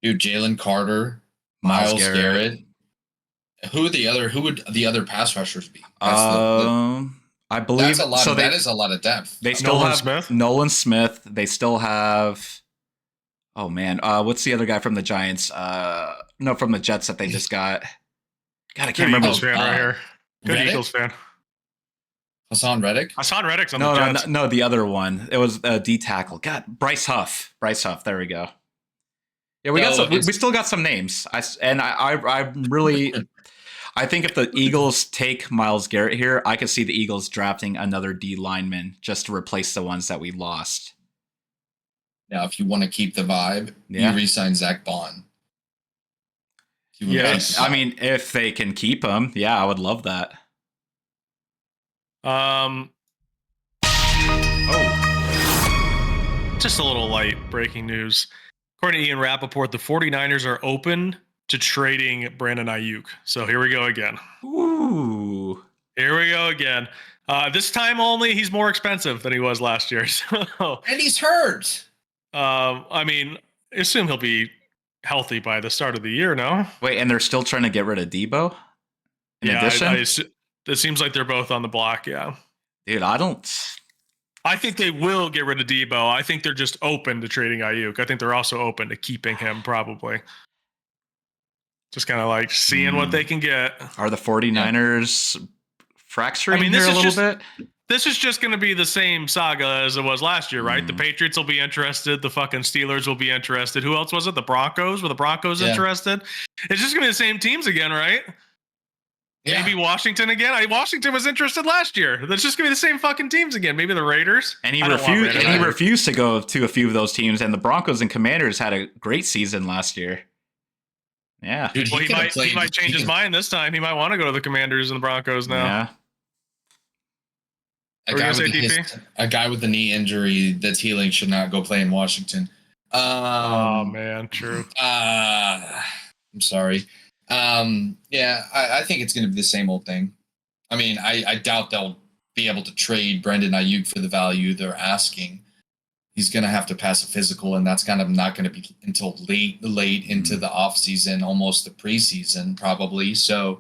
Dude, Jalen Carter, Myles Garrett. Who would the other pass rushers be? I believe that's a lot. That is a lot of depth. They still have Nolan Smith. They still have. Oh man, what's the other guy from the Giants? No, from the Jets that they just got. God, I can't remember. Eagles fan right here. Good Reddick? Eagles fan. Hassan Reddick. Hassan Reddick's on the Jets. No, the other one. It was a D tackle. God, Bryce Huff. There we go. Yeah, we still got some names. I really. I think if the Eagles take Myles Garrett here, I could see the Eagles drafting another D lineman just to replace the ones that we lost. Now, if you want to keep the vibe, you re-sign Zach Bond. Yes, I mean, if they can keep him, I would love that. Just a little light breaking news. According to Ian Rappaport, the 49ers are open to trading Brandon Aiyuk. So here we go again. Ooh. Here we go again. This time only, he's more expensive than he was last year. So, and he's hurt. I mean, I assume he'll be healthy by the start of the year, no? Wait, and they're still trying to get rid of Deebo? It seems like they're both on the block, yeah. Dude, I think they will get rid of Deebo. I think they're just open to trading Aiyuk. I think they're also open to keeping him, probably. Just kind of like seeing what they can get. Are the 49ers fracturing here a little bit? This is just going to be the same saga as it was last year, right? The Patriots will be interested. The fucking Steelers will be interested. Who else was it? The Broncos? Were the Broncos interested? It's just going to be the same teams again, right? Yeah. Maybe Washington again. Washington was interested last year. That's just going to be the same fucking teams again. Maybe the Raiders. And he refused to go to a few of those teams. And the Broncos and Commanders had a great season last year. Yeah. Dude, he might change his mind this time. He might want to go to the Commanders and the Broncos now. Yeah. A guy with a knee injury that's healing should not go play in Washington. Oh man, true. I'm sorry. I think it's going to be the same old thing. I mean, I doubt they'll be able to trade Brandon Aiyuk for the value they're asking. He's going to have to pass a physical, and that's kind of not going to be until late into the offseason, almost the preseason, probably. So,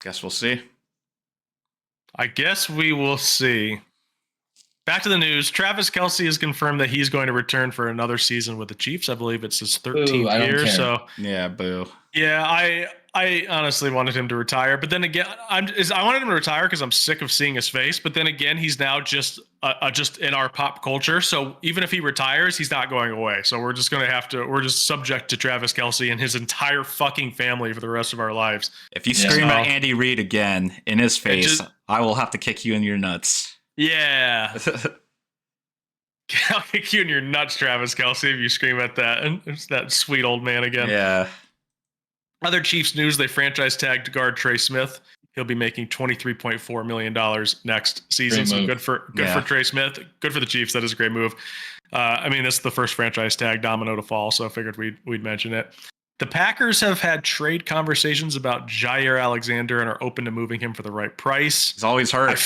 Guess we'll see. I guess we will see. Back to the news. Travis Kelce has confirmed that he's going to return for another season with the Chiefs. I believe it's his 13th year. So yeah, boo. Yeah, I honestly wanted him to retire, but then again, I wanted him to retire because I'm sick of seeing his face. But then again, he's now just in our pop culture. So even if he retires, he's not going away. So we're just subject to Travis Kelce and his entire fucking family for the rest of our lives. If you scream at Andy Reid again in his face, I will have to kick you in your nuts. Yeah. I'll kick you in your nuts, Travis Kelce, if you scream at that sweet old man again. Yeah. Other Chiefs news, they franchise tagged guard Trey Smith. He'll be making $23.4 million next season. So good for Trey Smith. Good for the Chiefs. That is a great move. I mean, this is the first franchise tag domino to fall, so I figured we'd mention it. The Packers have had trade conversations about Jair Alexander and are open to moving him for the right price. He's always hurt.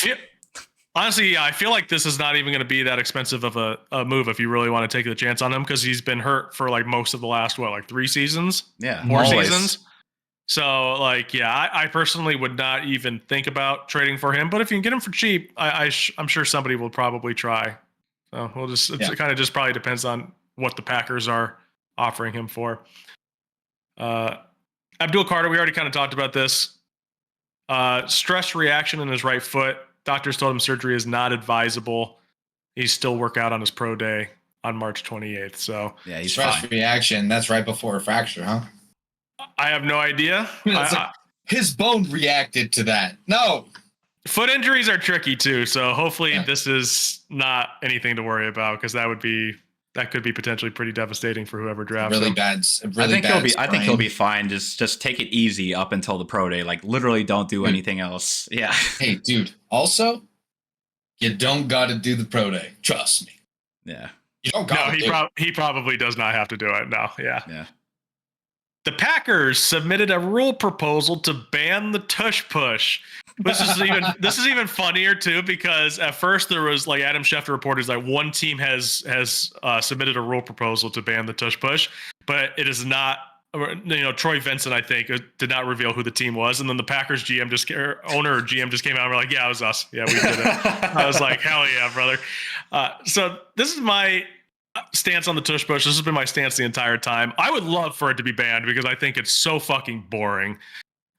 Honestly, I feel like this is not even going to be that expensive of a move if you really want to take the chance on him, because he's been hurt for like most of the last, 3 seasons? Yeah. 4 seasons? So, I personally would not even think about trading for him. But if you can get him for cheap, I'm sure somebody will probably try. So it kind of just probably depends on what the Packers are offering him for. Abdul Carter, we already kind of talked about this. Stress reaction in his right foot. Doctors told him surgery is not advisable. He's still work out on his pro day on March 28th. So yeah, he's stress fine. reaction. That's right before a fracture, huh? I have no idea. His bone reacted to that. No. Foot injuries are tricky too. So hopefully this is not anything to worry about, because that could be potentially pretty devastating for whoever drafts him. I think he'll be fine. Just take it easy up until the pro day. Like literally don't do anything else. Yeah. Hey, dude. Also, you don't got to do the pro day. Trust me. Yeah. You don't got to. He probably does not have to do it. No. Yeah. Yeah. The Packers submitted a rule proposal to ban the tush push. This is even funnier too, because at first there was Adam Schefter reported one team has submitted a rule proposal to ban the tush push, but it is not. Troy Vincent, I think, did not reveal who the team was, and then the Packers owner or GM just came out and were like, "Yeah, it was us. Yeah, we did it." I was like, "Hell yeah, brother!" So this is my stance on the tush push. This has been my stance the entire time. I would love for it to be banned because I think it's so fucking boring.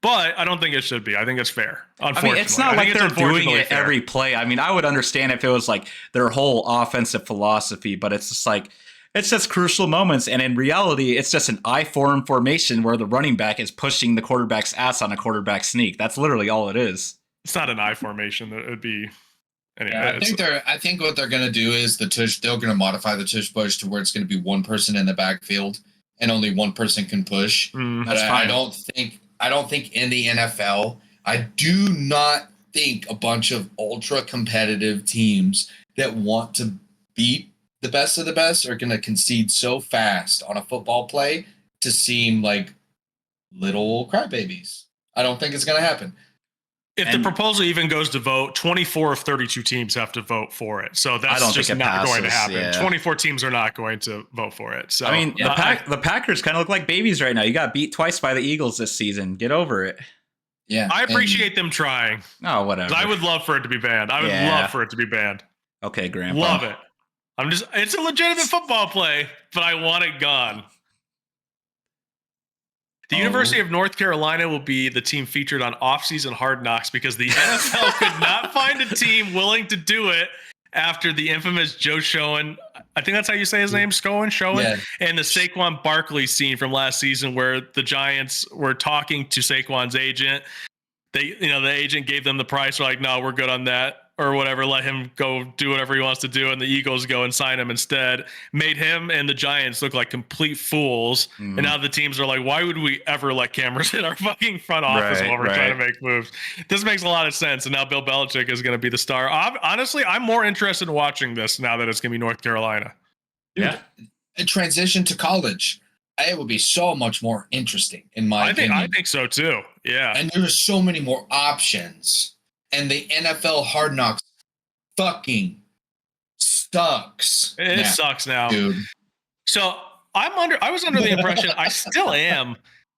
But I don't think it should be. I think it's fair. Unfortunately. I mean, it's not like they're doing it every play. I mean, I would understand if it was their whole offensive philosophy, but it's just it's just crucial moments. And in reality, it's just an I-form formation where the running back is pushing the quarterback's ass on a quarterback sneak. That's literally all it is. It's not an I formation. It would be. Anyway, I think what they're going to do is they're going to modify the tush push to where it's going to be one person in the backfield and only one person can push. That's fine. I don't think in the NFL, I do not think a bunch of ultra competitive teams that want to beat the best of the best are going to concede so fast on a football play to seem like little crybabies. I don't think it's going to happen. If the proposal even goes to vote, 24 of 32 teams have to vote for it. So that's just not going to happen. Yeah. 24 teams are not going to vote for it. So I mean, the Packers kind of look like babies right now. You got beat twice by the Eagles this season. Get over it. Yeah. I appreciate them trying. Oh, whatever. I would love for it to be banned. I would love for it to be banned. Okay, Grandpa. Love it. It's a legitimate football play, but I want it gone. The University of North Carolina will be the team featured on off-season Hard Knocks because the NFL could not find a team willing to do it after the infamous Joe Schoen, I think that's how you say his name, Schoen, yeah. And the Saquon Barkley scene from last season where the Giants were talking to Saquon's agent. The agent gave them the price. They're like, no, we're good on that. Or whatever, let him go do whatever he wants to do, and the Eagles go and sign him instead. Made him and the Giants look like complete fools. And now the teams are like, why would we ever let cameras in our fucking front office while we're trying to make moves? This makes a lot of sense. And now Bill Belichick is going to be the star. Honestly, I'm more interested in watching this now that it's going to be North Carolina. Dude, a transition to college. It would be so much more interesting in my opinion. I think so too. Yeah. And there's so many more options. And the NFL Hard Knocks fucking sucks. It sucks now, dude. So I was under the impression, I still am,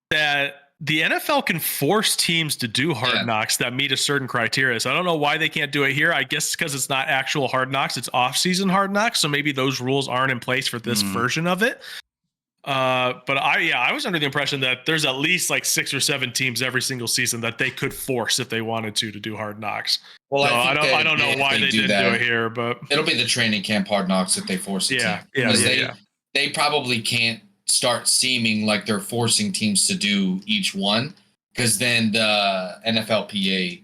that the NFL can force teams to do Hard Knocks that meet a certain criteria. So I don't know why they can't do it here. I guess because it's not actual Hard Knocks, it's off-season Hard Knocks. So maybe those rules aren't in place for this version of it. But I was under the impression that there's at least 6 or 7 teams every single season that they could force if they wanted to do Hard Knocks. Well, so I don't know why they didn't do it here, but it'll be the training camp Hard Knocks that they force it to. They probably can't start seeming like they're forcing teams to do each one, because then the NFLPA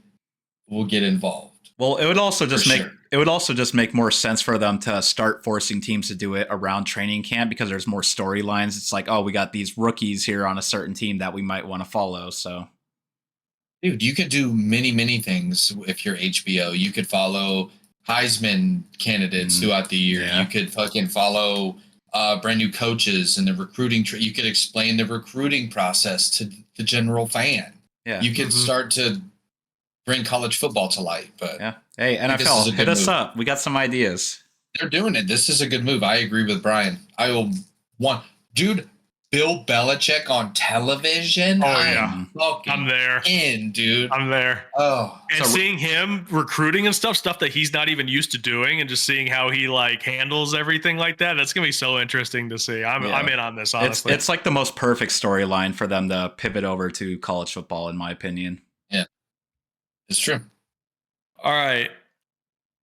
will get involved. Well, it would also just make more sense for them to start forcing teams to do it around training camp, because there's more storylines. It's like, oh, we got these rookies here on a certain team that we might want to follow. So Dude, you could do many things if you're HBO. You could follow Heisman candidates throughout the year. Yeah. You could fucking follow brand new coaches and the recruiting. You could explain the recruiting process to the general fan. Yeah. You could start to bring college football to light. But Yeah. Hey, this is NFL, a hit good us move. up. We got some ideas. They're doing it. This is a good move. I agree with Brian. I will want, dude. Bill Belichick on television. Oh, yeah. I'm there. Dude. I'm there. Oh, and seeing him recruiting and stuff that he's not even used to doing, and just seeing how he like handles everything like that's gonna be so interesting to see. I'm in on this, honestly. It's like the most perfect storyline for them to pivot over to college football, in my opinion. Yeah, it's true. All right.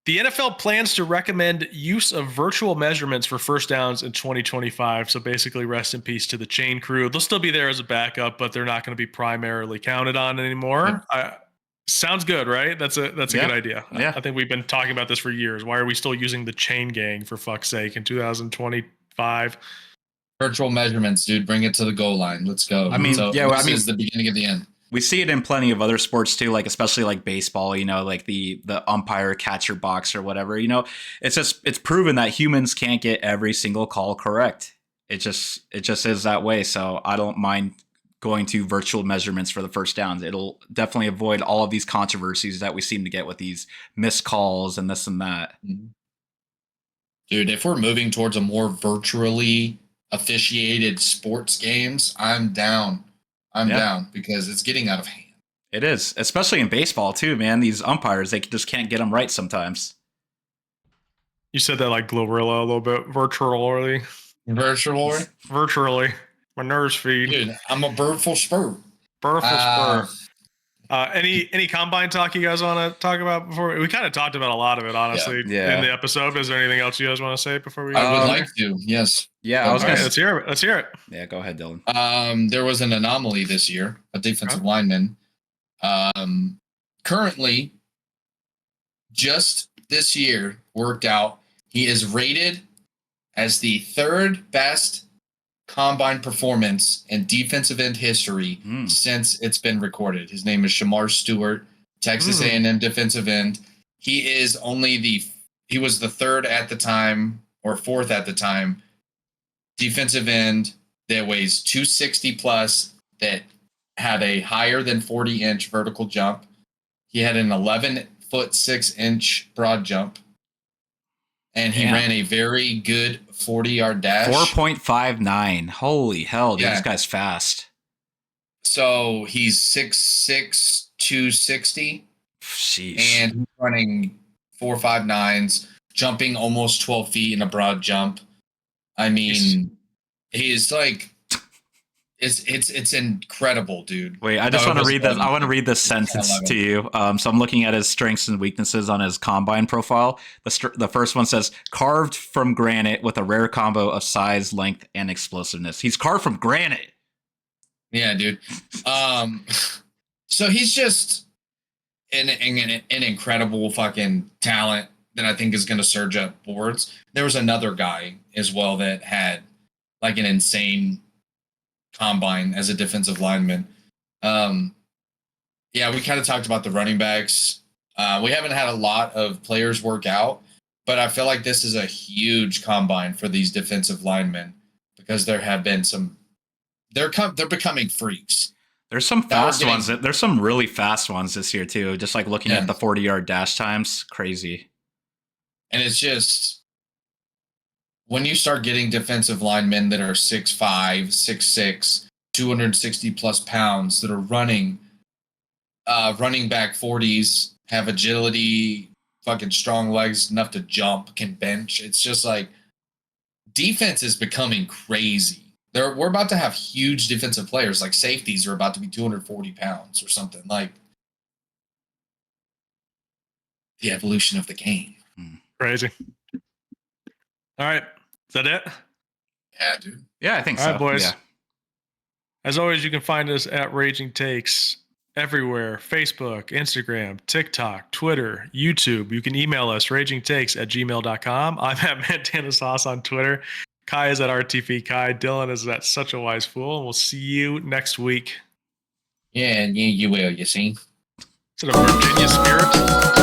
The NFL plans to recommend use of virtual measurements for first downs in 2025. So basically, rest in peace to the chain crew. They'll still be there as a backup, but they're not going to be primarily counted on anymore. Sounds good, right? That's a good idea. Yeah. I think we've been talking about this for years. Why are we still using the chain gang, for fuck's sake, in 2025? Virtual measurements, dude. Bring it to the goal line. Let's go. I mean, this is the beginning of the end. We see it in plenty of other sports too, like especially like baseball, like the umpire catcher box or whatever, it's proven that humans can't get every single call correct. It just is that way. So I don't mind going to virtual measurements for the first downs. It'll definitely avoid all of these controversies that we seem to get with these missed calls and this and that. Dude, if we're moving towards a more virtually officiated sports games, I'm down. I'm down because it's getting out of hand. It is, especially in baseball too, man. These umpires, they just can't get them right sometimes. You said that like Glorilla a little bit, virtually. Virtually. My nerves feed. Dude, I'm a birdful spur. Any combine talk you guys want to talk about before? We kind of talked about a lot of it, honestly, in the episode. Is there anything else you guys want to say before we? I would like to. Yes. Yeah, I was gonna. Let's hear it. Let's hear it. Yeah, go ahead, Dylan. There was an anomaly this year. A defensive lineman. Currently, just this year worked out. He is rated as the third best combine performance in defensive end history since it's been recorded. His name is Shamar Stewart, Texas A&M defensive end. He was the third at the time, or fourth at the time, defensive end that weighs 260 plus, that had a higher than 40-inch vertical jump. He had an 11-foot 6-inch broad jump. And he ran a very good 40-yard dash. 4.59. Holy hell, dude, this guy's fast. So he's 6'6", 260. Sheesh. And he's running 4.59s, jumping almost 12 feet in a broad jump. I mean, he's like, it's incredible, dude. Wait, I just want to read this. I want to read this sentence to you. So I'm looking at his strengths and weaknesses on his combine profile. The first one says, carved from granite with a rare combo of size, length, and explosiveness. He's carved from granite. Yeah, dude. So he's just an incredible fucking talent that I think is going to surge up boards. There was another guy as well that had like an insane combine as a defensive lineman. We kind of talked about the running backs. We haven't had a lot of players work out, but I feel like this is a huge combine for these defensive linemen because there have been some. They're becoming freaks. There's some fast ones. There's some really fast ones this year too. Just like looking at the 40-yard dash times, crazy. And it's just when you start getting defensive linemen that are 6'5", 6'6", 260 plus pounds that are running back 40s, have agility, fucking strong legs, enough to jump, can bench. It's just like defense is becoming crazy. We're about to have huge defensive players, like safeties are about to be 240 pounds or something. Like the evolution of the game. Crazy. All right. Is that it? Yeah, dude. Yeah, I think so. All right, boys. Yeah. As always, you can find us at Raging Takes everywhere. Facebook, Instagram, TikTok, Twitter, YouTube. You can email us, ragingtakes@gmail.com. I'm at Montana Sauce on Twitter. Kai is at RTP Kai. Dylan is at Such a Wise Fool. And we'll see you next week. Yeah, you will, you see. Is it a Virginia Spirit?